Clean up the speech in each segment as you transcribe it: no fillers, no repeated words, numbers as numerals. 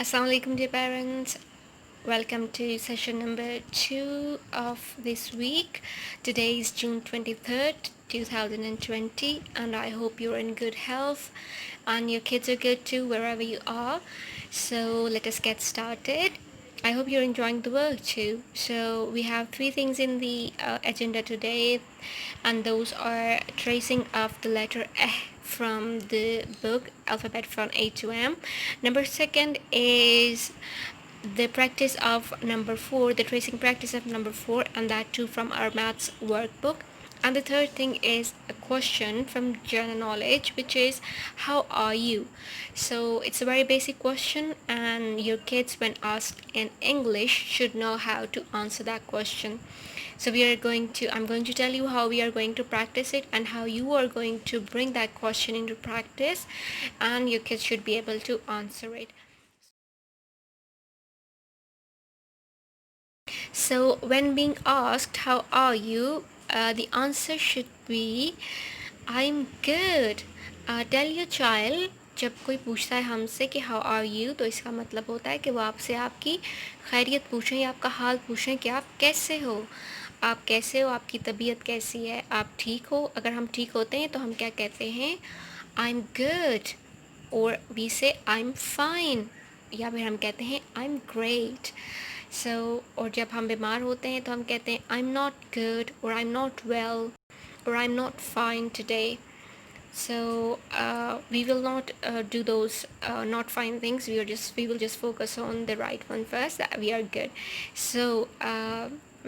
Assalamu alaikum, dear parents. Welcome to session number 2 of this week. Today is June 23rd, 2020, and I hope you're in good health and your kids are good too, wherever you are. So, let us get started. I hope you're enjoying the work too. So, we have three things in the agenda today, and those are tracing of the letter from the book alphabet from A to M. Number second is the practice of number 4, the tracing practice of number 4, and that too from our maths workbook. And the third thing is a question from general knowledge, which is how are you? So it's a very basic question, and your kids, when asked in English, should know how to answer that question. So I'm going to tell you how we are going to practice it and how you are going to bring that question into practice, and your kids should be able to answer it. So when being asked how are you, the answer should be I'm good. Tell your child, जब कोई पूछता है हमसे कि how are you, तो इसका मतलब होता है कि वो आपसे आपकी खैरियत पूछें या आपका हाल पूछें कि आप कैसे हो, आपकी तबीयत कैसी है, आप ठीक हो. अगर हम ठीक होते हैं तो हम क्या कहते हैं, आई एम गुड, और वी से आई एम फाइन, या फिर हम कहते हैं आई एम ग्रेट. और जब हम बीमार होते हैं तो हम कहते हैं आई एम नॉट गुड, और I am not well, or I'm not fine today. So we will not do those not fine things. We will just focus on the right one first, that we are good. So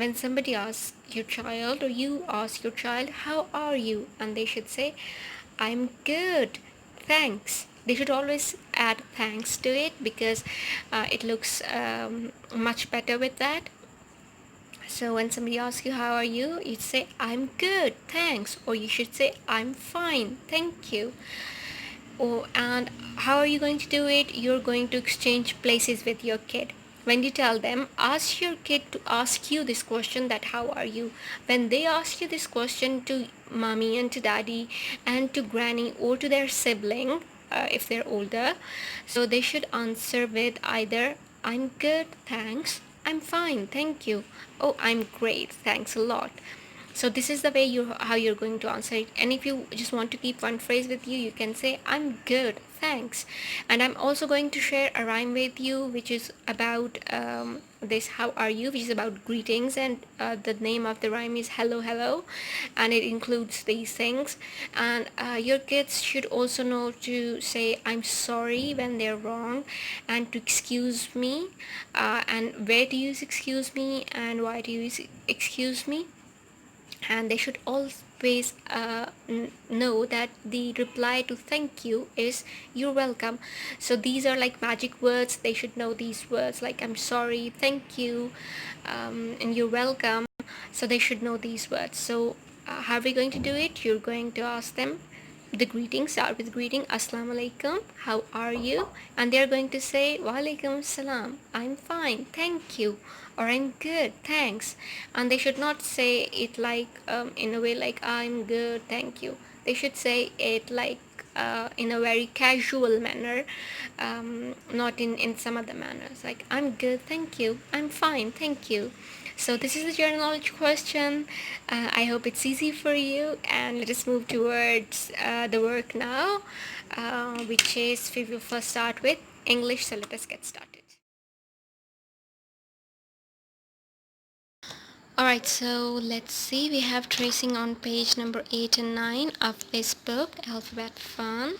when somebody asks your child, or you ask your child how are you, and they should say I'm good, thanks. They should always add thanks to it, because it looks much better with that. So when somebody asks you how are you, you say I'm good, thanks, or you should say I'm fine, thank you. And how are you going to do it? You're going to exchange places with your kid. When you tell them, ask your kid to ask you this question, that how are you. When they ask you this question to mommy and to daddy and to granny or to their sibling, if they're older, so they should answer with either I'm good, thanks, I'm fine, thank you, oh, I'm great, thanks a lot. So this is the way how you're going to answer it. And if you just want to keep one phrase with you, you can say I'm good, thanks. And I'm also going to share a rhyme with you, which is about this how are you, which is about greetings, and the name of the rhyme is hello hello, and it includes these things. And your kids should also know to say I'm sorry when they're wrong, and to excuse me, and where to use excuse me and why to use excuse me. And they should always know that the reply to thank you is you're welcome. So these are like magic words. They should know these words like I'm sorry, thank you, and you're welcome. So they should know these words. So how are we going to do it? You're going to ask them the greeting. Start with greeting, assalamu alaikum, how are you, and they're going to say wa alaikum salam, I'm fine, thank you, or I'm good, thanks. And they should not say it like in a way like I'm good, thank you. They should say it like in a very casual manner, not in some other manners, like I'm good, thank you, I'm fine, thank you. So this is the general knowledge question. I hope it's easy for you, and let us move towards the work now, which is we will first start with English. So let us get started. Alright, so let's see. We have tracing on page number 8 and 9 of this book, Alphabet Fun.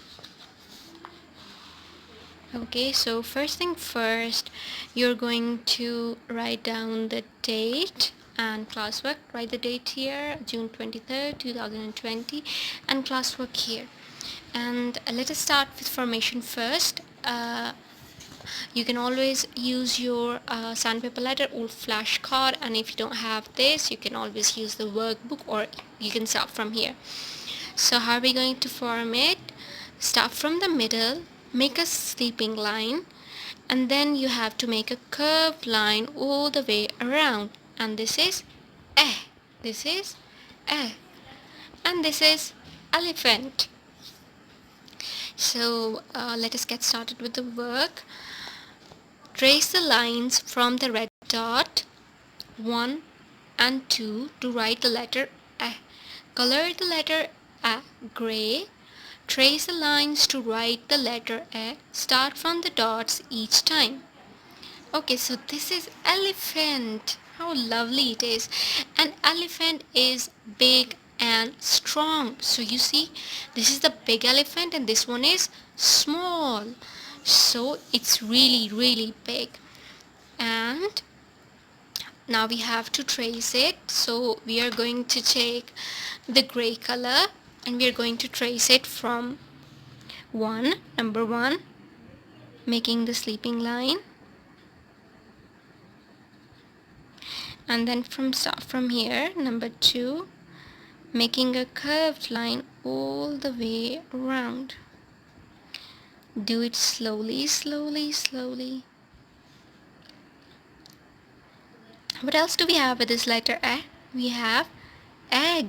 Okay, so first thing first, you're going to write down the date and classwork. Write the date here, June 23rd, 2020, and classwork here. And let us start with formation first. You can always use your sandpaper letter or flashcard, and if you don't have this, you can always use the workbook, or you can start from here. So how are we going to form it? Start from the middle, make a sleeping line, and then you have to make a curved line all the way around. And this is this is and this is elephant. So let us get started with the work. Trace the lines from the red dot 1 and 2 to write the letter A. Color the letter A gray. Trace the lines to write the letter A. Start from the dots each time. Okay, so this is elephant. How lovely it is. An elephant is big and strong. So you see, this is the big elephant and this one is small. So it's really big. And now we have to trace it. So we are going to take the gray color and we are going to trace it from number 1, making the sleeping line. And then from here, number 2, making a curved line all the way around. Do it slowly. What else do we have with this letter A? We have egg,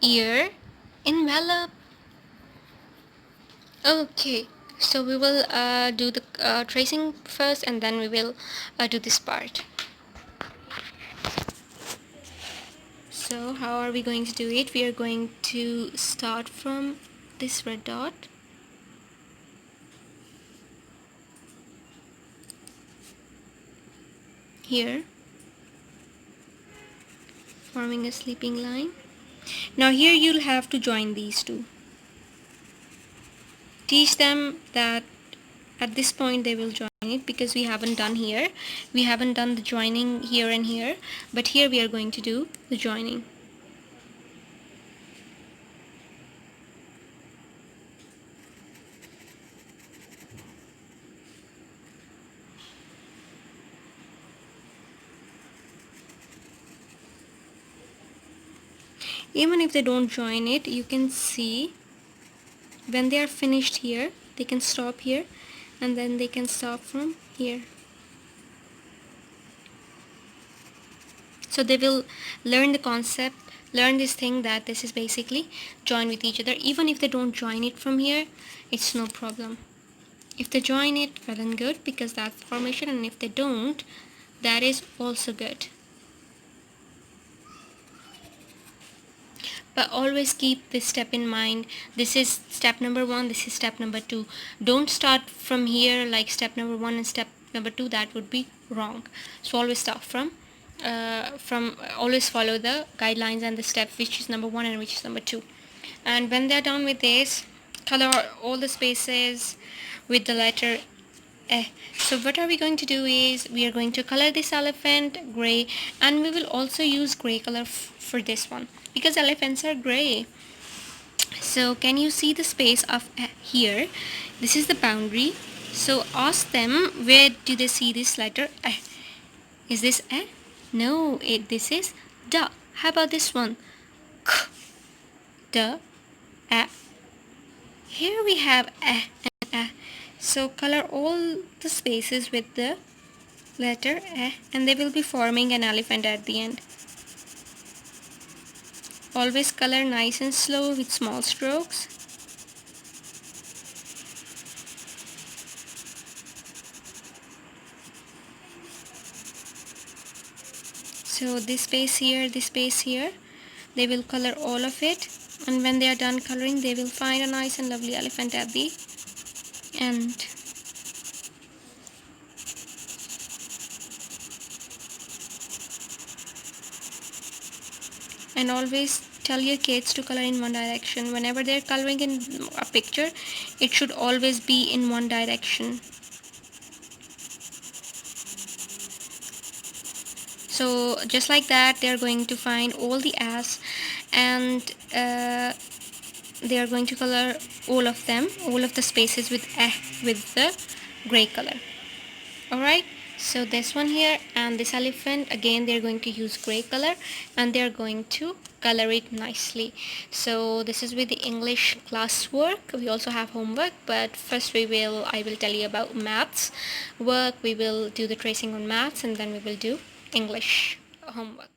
ear, envelope. Okay, so we will do the tracing first and then we will do this part. So how are we going to do it? We are going to start from this red dot. Here, forming a sleeping line. Now here you'll have to join these two. Teach them that at this point they will join it, because we haven't done the joining here and here, but here we are going to do the joining. Even if they don't join it, you can see when they are finished here, they can stop here and then they can stop from here. So they will learn the concept, learn this thing that this is basically join with each other. Even if they don't join it from here, it's no problem. If they join it, well and good, because that's the formation, and if they don't, that is also good. But always keep this step in mind. This is step number 1, this is step number 2. Don't start from here like step number 1 and step number 2. That would be wrong. So always start always follow the guidelines and the step which is number 1 and which is number 2. And when they're done with this, color all the spaces with the letter A. So what are we going to do is we are going to color this elephant gray, and we will also use gray color for this one, because elephants are gray. So can you see the space of A here? This is the boundary. So ask them, where do they see this letter A? Is this A? No, this is D. How about this one? K, D, A. Here we have A and A. So color all the spaces with the letter A, and they will be forming an elephant at the end. Always color nice and slow with small strokes. So this space here, they will color all of it, and when they are done coloring, they will find a nice and lovely elephant at the end. And always tell your kids to color in one direction. Whenever they're coloring in a picture, it should always be in one direction. So just like that, they're going to find all the A's, and they are going to color all of them, all of the spaces with A, with the gray color. Alright, so this one here and this elephant, again they're going to use gray color, and they're going to color it nicely. So this is with the English classwork. We also have homework, but first I will tell you about maths work. We will do the tracing on maths, and then we will do English homework.